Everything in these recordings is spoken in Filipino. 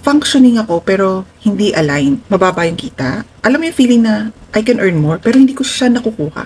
functioning ako pero hindi aligned. Mababa yung kita. Alam mo yung feeling na I can earn more pero hindi ko siya nakukuha.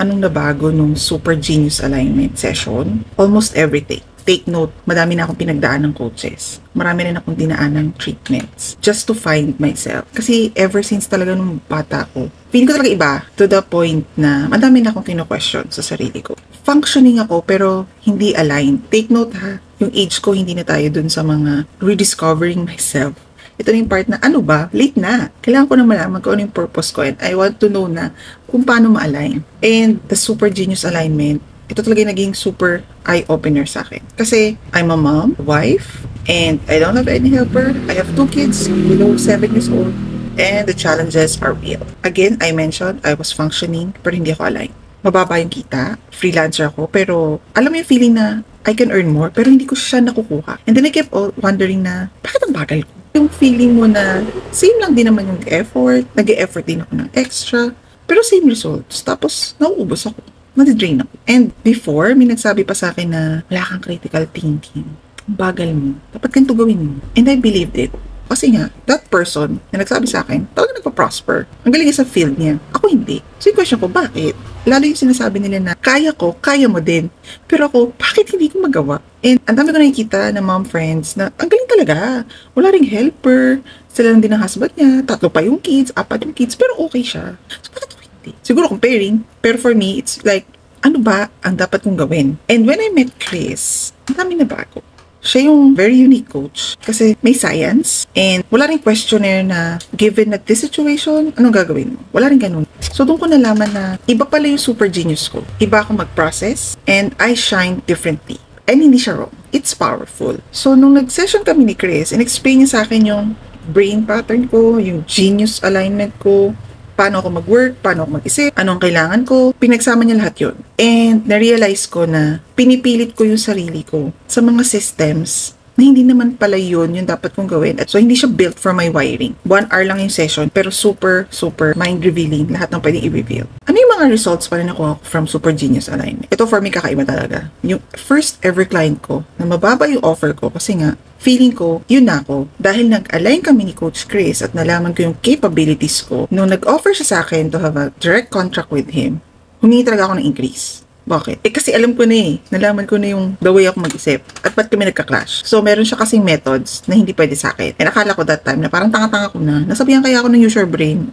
Anong nabago nung Super Genius Alignment session? Almost everything. Take note, madami na akong pinagdaan ng coaches. Marami rin akong dinaan ng treatments just to find myself. Kasi ever since talaga nung bata ko, feeling ko talaga iba to the point na madami na akong kino-question sa sarili ko. Functioning ako pero hindi aligned. Take note ha, yung age ko hindi na tayo dun sa mga rediscovering myself. Ito na yung part na ano ba? Late na. Kailangan ko na malaman kung ano yung purpose ko and I want to know na kung paano ma-align. And the Super Genius Alignment, ito talaga yung naging super eye-opener sa akin. Kasi I'm a mom, wife, and I don't have any helper. I have 2 kids below 7 years old. And the challenges are real. Again, I mentioned I was functioning pero hindi ako aligned. Mababa yung kita, freelancer ako, pero alam mo yung feeling na I can earn more pero hindi ko siya nakukuha. And then I kept wondering na, bakit ang bagal ko? Yung feeling mo na same lang din naman yung effort, nag-e-effort din ako ng extra, pero same results. Tapos, nauubos ako. Nadidrain ako. And before, may nagsabi pa sa akin na wala kang critical thinking. Ang bagal mo. Dapat ganito gawin mo. And I believed it. Kasi nga, that person na nagsabi sa akin, talaga nagpa-prosper. Ang galing sa field niya. Ako hindi. So yung question ko, bakit? Lalo yung sinasabi nila na, kaya ko, kaya mo din. Pero ako, bakit hindi ko magawa? And ang dami ko nakikita ng mom friends na, ang galing talaga. Wala ring helper. Sila lang din ang husband niya. 3 pa yung kids, 4 yung kids. Pero okay siya. So bakit siguro comparing, pero for me, it's like, ano ba ang dapat kong gawin? And when I met Chris, ang dami na bago. Siya yung very unique coach kasi may science and wala ring questionnaire na given at this situation, anong gagawin mo? Wala ring ganun. So doon ko nalaman na iba pala yung super genius ko. Iba ako mag-process and I shine differently. And hindi siya wrong. It's powerful. So nung nag-session kami ni Chris, in-explain niya sa akin yung brain pattern ko, yung genius alignment ko, paano ako mag-work, paano ako mag-isip, anong kailangan ko. Pinagsama niya lahat yun. And na-realize ko na pinipilit ko yung sarili ko sa mga systems na hindi naman pala yun yung dapat kong gawin. So, hindi siya built for my wiring. 1 hour lang yung session, pero super, super mind-revealing. Lahat ng pwedeng i-reveal. Ano yung mga results pa rin nakuha ko from Super Genius Alignment? Ito for me, kakaiba talaga. Yung first ever client ko, na mababa yung offer ko kasi nga, feeling ko, yun na ako. Dahil nag-align kami ni Coach Chris at nalaman ko yung capabilities ko, nung nag-offer siya sa akin to have a direct contract with him, humingi talaga ako ng increase. Bakit? Kasi alam ko na nalaman ko na yung the way ako mag-isip at ba't kami nagka-clash. So, meron siya kasing methods na hindi pwede sa akin. And akala ko that time na parang tanga-tanga ko na. Nasabihan kaya ako ng use your brain.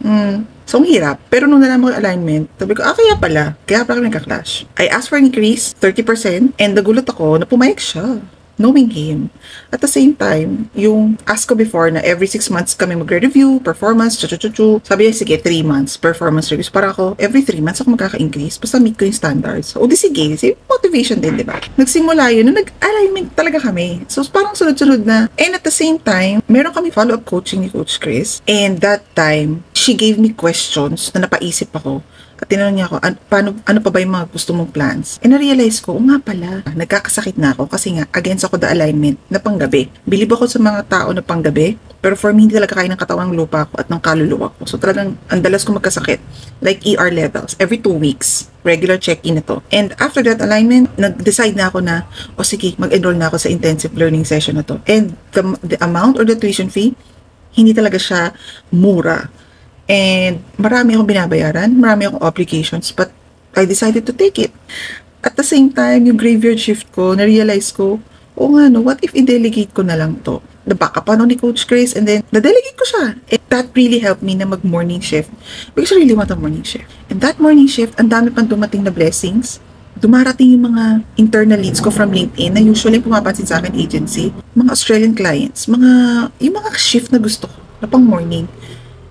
So, ang hirap. Pero nung nalaman ko yung alignment, sabi ko, kaya pala kami nagka-clash. I asked for an increase, 30%, and nagulat ako na pumayag siya. Knowing him. At the same time, yung ask ko before na every 6 months kami magre-review, performance, sabi niya, sige, 3 months, performance reviews. Para ako, every 3 months ako magkaka-increase, basta meet ko yung standards. O di sige, motivation din, di ba? Nagsimula yun, nung nag-alignment talaga kami. So, parang sunod-sunod na. And at the same time, meron kami follow-up coaching ni Coach Chris. And that time, she gave me questions na napaisip ako. At tinanong niya ako, ano pa ba yung mga gusto mong plans? And na-realize ko, nga pala, nagkakasakit na ako kasi nga, against ako the alignment na panggabi. Bilib ako sa mga tao na panggabi, pero for me, hindi talaga kaya ng katawang lupa ko at ng kaluluwa ko. So talagang, ang dalas ko magkasakit. Like ER levels, every 2 weeks, regular check-in na to. And after that alignment, nag-decide na ako na, sige, mag-enroll na ako sa intensive learning session na to. And the amount or the tuition fee, hindi talaga siya mura. And marami akong binabayaran, marami akong obligations, but I decided to take it. At the same time, yung graveyard shift ko, na-realize ko, what if i-delegate ko na lang to? Na-back up ni Coach Chris, and then, na-delegate ko siya. And that really helped me na mag-morning shift. Because I really want a morning shift. And that morning shift, ang dami pang dumating na blessings. Dumarating yung mga internal leads ko from LinkedIn na usually pumapansin sa akin agency. Mga Australian clients, yung mga shift na gusto ko, na pang morning.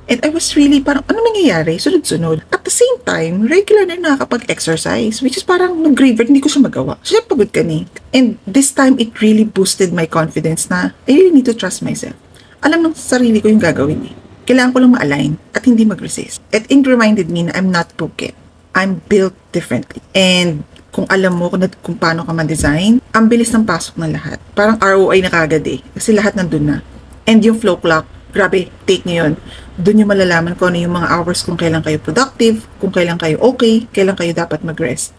And I was really parang, ano nangyayari? Sunod-sunod. At the same time, regular na nakakapag-exercise, which is parang nung graveyard, hindi ko siya magawa. Siya pagod ka ni. And this time, it really boosted my confidence na I really need to trust myself. Alam ng sarili ko yung gagawin Kailangan ko lang ma-align at hindi mag-resist. It reminded me na I'm not broken. I'm built differently. And kung alam mo kung paano ka ma-design, ang bilis ng pasok ng lahat. Parang ROI na kagad kasi lahat nandun na. And yung flow clock, grabe, take nyo yun. Doon nyo malalaman kung ano yung mga hours kung kailan kayo productive, kung kailan kayo okay, kailan kayo dapat mag-rest.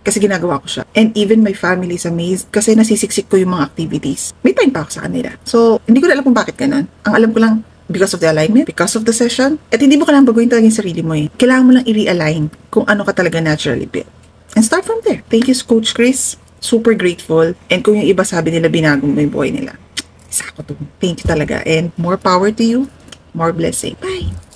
kasi ginagawa ko siya. And even my family is amazed kasi nasisiksik ko yung mga activities. May time pa ako sa kanila. So, hindi ko na alam kung bakit ganun. Ang alam ko lang, because of the alignment, because of the session, at hindi mo kailangan baguhin talaga yung sarili mo eh. Kailangan mo lang i-realign kung ano ka talaga naturally built. And start from there. Thank you, Coach Chris. Super grateful. And kung yung iba sabi nila, binagong mo yung buhay nila. Isa ako to. Thank you talaga. And more power to you. More blessing. Bye!